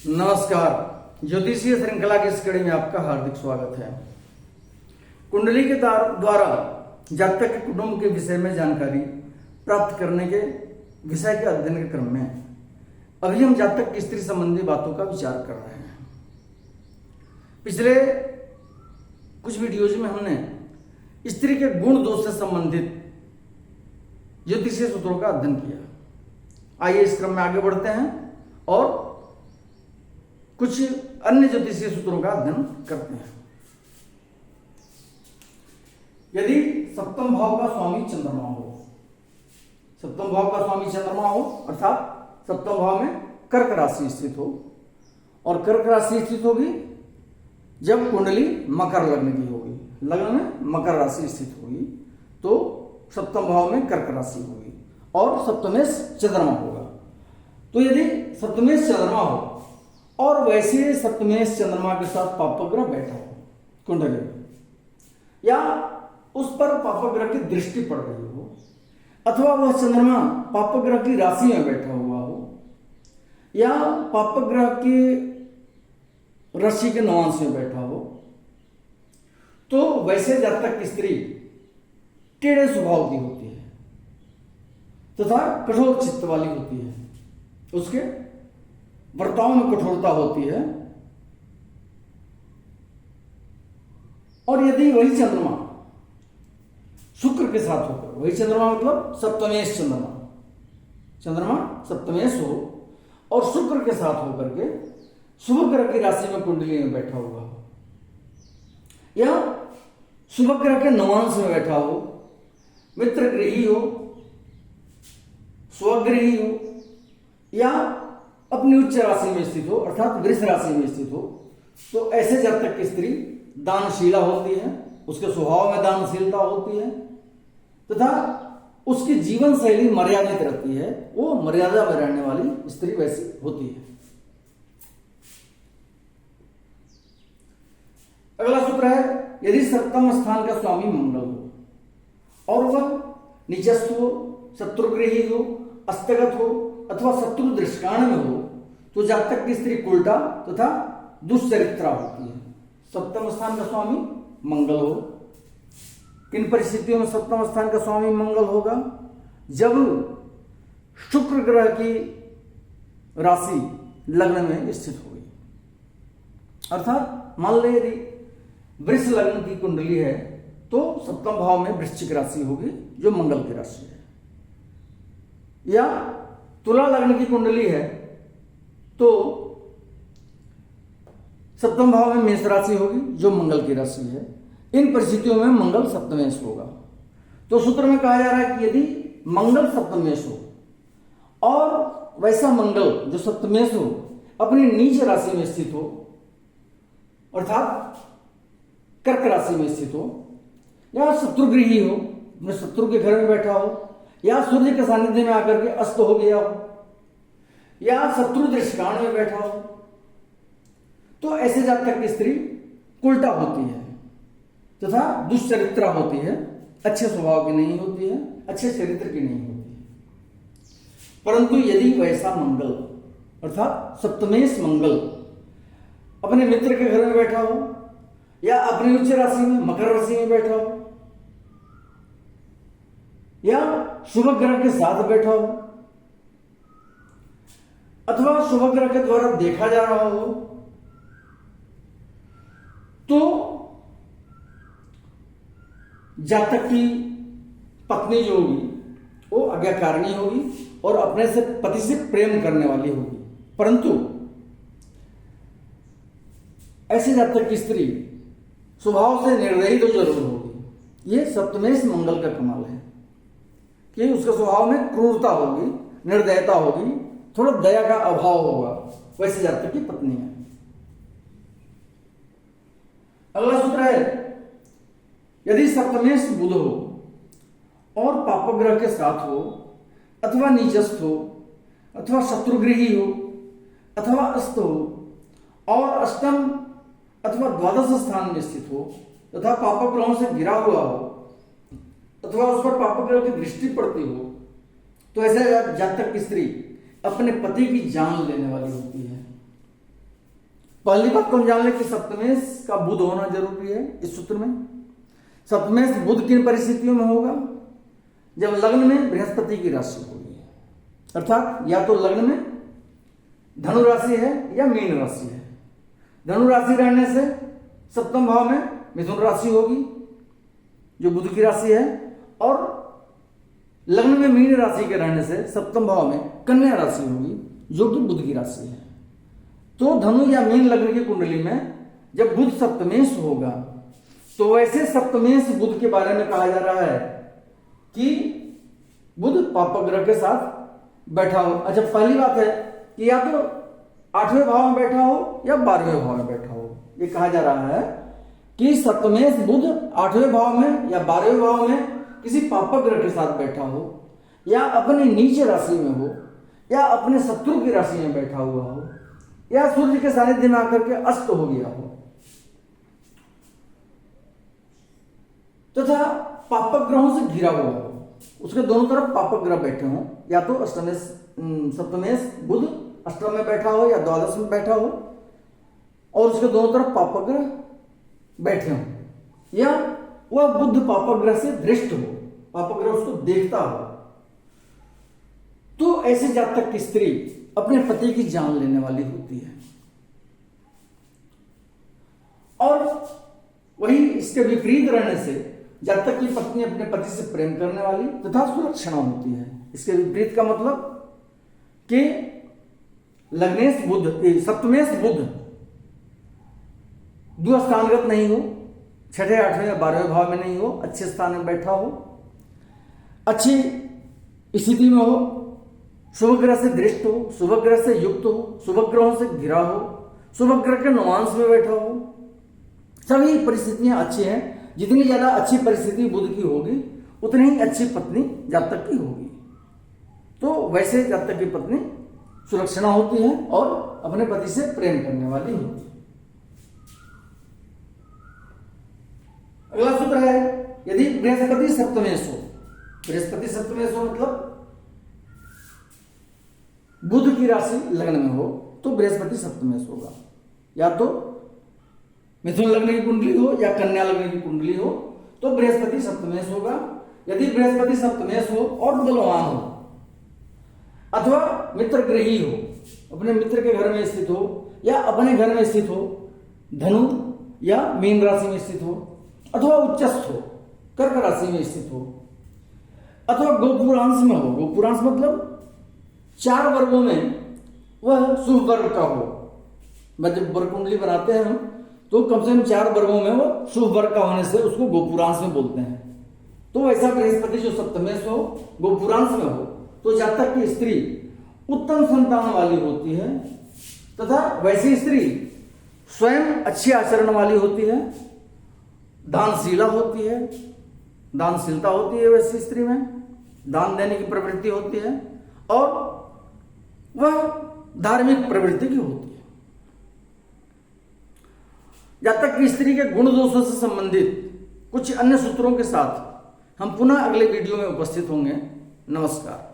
नमस्कार। ज्योतिषीय श्रृंखला की इस कड़ी में आपका हार्दिक स्वागत है। कुंडली के द्वारा जातक के कुटुंब के विषय में जानकारी प्राप्त करने के विषय के अध्ययन के क्रम में अभी हम जातक की स्त्री संबंधी बातों का विचार कर रहे हैं। पिछले कुछ वीडियोज में हमने स्त्री के गुण दोष से संबंधित ज्योतिषीय सूत्रों का अध्ययन किया। आइए इस क्रम में आगे बढ़ते हैं और कुछ अन्य ज्योतिषीय सूत्रों का अध्ययन करते हैं। यदि सप्तम भाव का स्वामी चंद्रमा हो, सप्तम भाव का स्वामी चंद्रमा हो अर्थात सप्तम भाव में कर्क राशि स्थित हो, और कर्क राशि स्थित होगी जब कुंडली मकर लग्न की होगी, लग्न में मकर राशि स्थित होगी तो सप्तम भाव में कर्क राशि होगी और सप्तमेश चंद्रमा होगा। तो यदि सप्तमेश चंद्रमा हो और वैसे सप्तमेश चंद्रमा के साथ पापग्रह बैठा हो कुंडली में, या उस पर पापग्रह की दृष्टि पड़ रही हो, अथवा वह चंद्रमा पापग्रह की राशि में बैठा हुआ हो, या पापग्रह की राशि के नवांश में बैठा हो, तो वैसे जातक की स्त्री टेढ़े स्वभाव की होती है तथा कठोर चित्त वाली होती है। उसके वर्ताव में कठोरता होती है। और यदि वही चंद्रमा शुक्र के साथ होकर, वही चंद्रमा मतलब सप्तमेश चंद्रमा, चंद्रमा सप्तमेश हो और शुक्र के साथ होकर के शुभ ग्रह की राशि में कुंडली में बैठा हुआ हो, या शुभ ग्रह के नवांश में बैठा हो, मित्र गृही हो, स्वगृही हो, या अपनी उच्च राशि में स्थित हो अर्थात वृष राशि में स्थित हो, तो ऐसे जातक की स्त्री दानशीला होती है, उसके स्वभाव में दानशीलता होती है तथा उसकी जीवन शैली मर्यादित रहती है, वो मर्यादा में रहने वाली स्त्री वैसी होती है। अगला सूत्र है, यदि सप्तम स्थान का स्वामी मंगल हो और वह नीचस्थ हो, शत्रुगृही हो, अस्तगत हो अथवा शत्रु दृष्टान में हो, तो जातक की स्त्री उल्टा तथा दुष्चरित्रा होती है। सप्तम स्थान का स्वामी मंगल हो। किन परिस्थितियों में सप्तम स्थान का स्वामी मंगल होगा? जब शुक्र ग्रह की राशि लग्न में स्थित होगी, अर्थात मान ले यदि वृष लग्न की कुंडली है तो सप्तम भाव में वृश्चिक राशि होगी जो मंगल की राशि है, या तुला लग्न की कुंडली है तो सप्तम भाव में मेष राशि होगी जो मंगल की राशि है। इन परिस्थितियों में मंगल सप्तमेश होगा। तो सूत्र में कहा जा रहा है कि यदि मंगल सप्तमेश हो और वैसा मंगल जो सप्तमेश हो अपनी नीच राशि में स्थित हो अर्थात कर्क राशि में स्थित हो, या शत्रुगृही हो, अपने शत्रु के घर में बैठा हो, या सूर्य के सानिध्य में आकर के अस्त हो गया हो, या शत्रु दृष्टान में बैठा हो, तो ऐसे जातक की स्त्री उल्टा होती है तथा दुष्चरित्रा होती है, अच्छे स्वभाव की नहीं होती है, अच्छे चरित्र की नहीं होती है। परंतु यदि वैसा मंगल अर्थात सप्तमेश मंगल अपने मित्र के घर में बैठा हो, या अपनी उच्च राशि में मकर राशि में बैठा हो, या शुभ ग्रह के साथ बैठा हो, अथवा शुभ ग्रह के द्वारा देखा जा रहा हो, तो जातक की पत्नी जो होगी वो आज्ञाकारिणी होगी और अपने से पति से प्रेम करने वाली होगी। परंतु ऐसे जातक की स्त्री स्वभाव से निर्दयी तो जरूर होगी। ये सप्तमेश मंगल का कमाल है कि उसके स्वभाव में क्रूरता होगी, निर्दयता होगी, थोड़ा दया का अभाव होगा, वैसे जातक की पत्नी है। अगला सूत्र है, यदि सप्तमेश बुध हो और पापग्रह के साथ हो, अथवा नीचस्थ हो, अथवा शत्रुगृही हो, अथवा अस्त हो और अष्टम अथवा द्वादश स्थान में स्थित हो तथा पापग्रहों से घिरा हुआ हो, अथवा उस पर पापग्रह की दृष्टि पड़ती हो, तो ऐसे जातक की स्त्री अपने पति की जान लेने वाली होती है। पहली बात तो हम जान लें कि सप्तमेश का बुध होना जरूरी है इस सूत्र में। सप्तमेश बुध किन परिस्थितियों में होगा? जब लग्न में बृहस्पति की राशि होगी, अर्थात या तो लग्न में धनु राशि है या मीन राशि है। धनु राशि रहने से सप्तम भाव में मिथुन राशि होगी जो बुध की राशि है, और लग्न में मीन राशि के रहने से सप्तम भाव में कन्या राशि होगी जो कि बुध की राशि है। तो धनु या मीन लग्न की कुंडली में जब बुध सप्तमेश होगा तो वैसे सप्तमेश बुध के बारे में कहा जा रहा है कि बुध पापक ग्रह के साथ बैठा हो। अच्छा, पहली बात है कि या तो 8वें भाव में बैठा हो या 12वें भाव में बैठा हो। ये कहा जा रहा है कि सप्तमेश बुध 8वें भाव में या 12वें भाव में किसी पापक ग्रह के साथ बैठा हो, या अपने नीच राशि में हो, या अपने शत्रु की राशि में बैठा हुआ हो, या सूर्य के सानिध्य में आकर के अस्त हो गया हो, तथा पापक ग्रहों से घिरा हुआ हो, उसके दोनों तरफ पापक ग्रह बैठे हों, या तो सप्तमेश बुध अष्टम में बैठा हो या द्वादश में बैठा हो और उसके दोनों तरफ पापक ग्रह बैठे हों, या वह बुध पापक ग्रह से दृष्ट हो, पापक ग्रह उसको देखता हो, तो ऐसे जातक की स्त्री अपने पति की जान लेने वाली होती है। और वही इसके विपरीत रहने से जातक की पत्नी अपने पति से प्रेम करने वाली तथा सुलक्षणा होती है। इसके विपरीत का मतलब कि लग्नेश बुध, सप्तमेश बुध द्विस्थानगत नहीं हो, 6ठे 8वें या 12वें भाव में नहीं हो, अच्छे स्थान में बैठा हो, अच्छी स्थिति में हो, शुभ ग्रह से दृष्ट हो, शुभ ग्रह से युक्त हो, शुभ ग्रहों से घिरा हो, शुभ ग्रह के नवांश में बैठा हो, सभी परिस्थितियां अच्छी हैं। जितनी ज्यादा अच्छी परिस्थिति बुध की होगी उतनी ही अच्छी पत्नी जातक की होगी। तो वैसे जातक की पत्नी सुलक्षणा होती है और अपने पति से प्रेम करने वाली होती है। अगला सूत्र है, यदि बृहस्पति सप्तमेश हो, बृहस्पति सप्तमेश हो मतलब बुध की राशि लग्न में हो तो बृहस्पति सप्तमेश होगा। या तो मिथुन लग्न की कुंडली हो या कन्या लग्न की कुंडली हो तो बृहस्पति सप्तमेश होगा। यदि बृहस्पति सप्तमेश हो और बलवान हो अथवा मित्र ग्रही हो, अपने मित्र के घर में स्थित हो या अपने घर में स्थित हो, धनु या मीन राशि में स्थित हो, अथवा उच्चस्थ हो, कर्क राशि में स्थित हो, अथवा गोपुरांश में हो। गोपुरांश मतलब 4 वर्गों में वह शुभ वर्ग का हो। जब वर्ग कुंडली बनाते हैं हम तो कम से कम 4 वर्गों में वो शुभ वर्ग का होने से उसको गोपुरांश में बोलते हैं। तो ऐसा बृहस्पति जो सप्तमेश हो, गोपुरांश में हो, तो जातक की स्त्री उत्तम संतान वाली होती है तथा वैसी स्त्री स्वयं अच्छी आचरण वाली होती है, दानशीला होती है, दानशीलता होती है वैसी स्त्री में, दान देने की प्रवृत्ति होती है और वह धार्मिक प्रवृत्ति की होती है। जातक की स्त्री के गुण दोषों से संबंधित कुछ अन्य सूत्रों के साथ हम पुनः अगले वीडियो में उपस्थित होंगे। नमस्कार।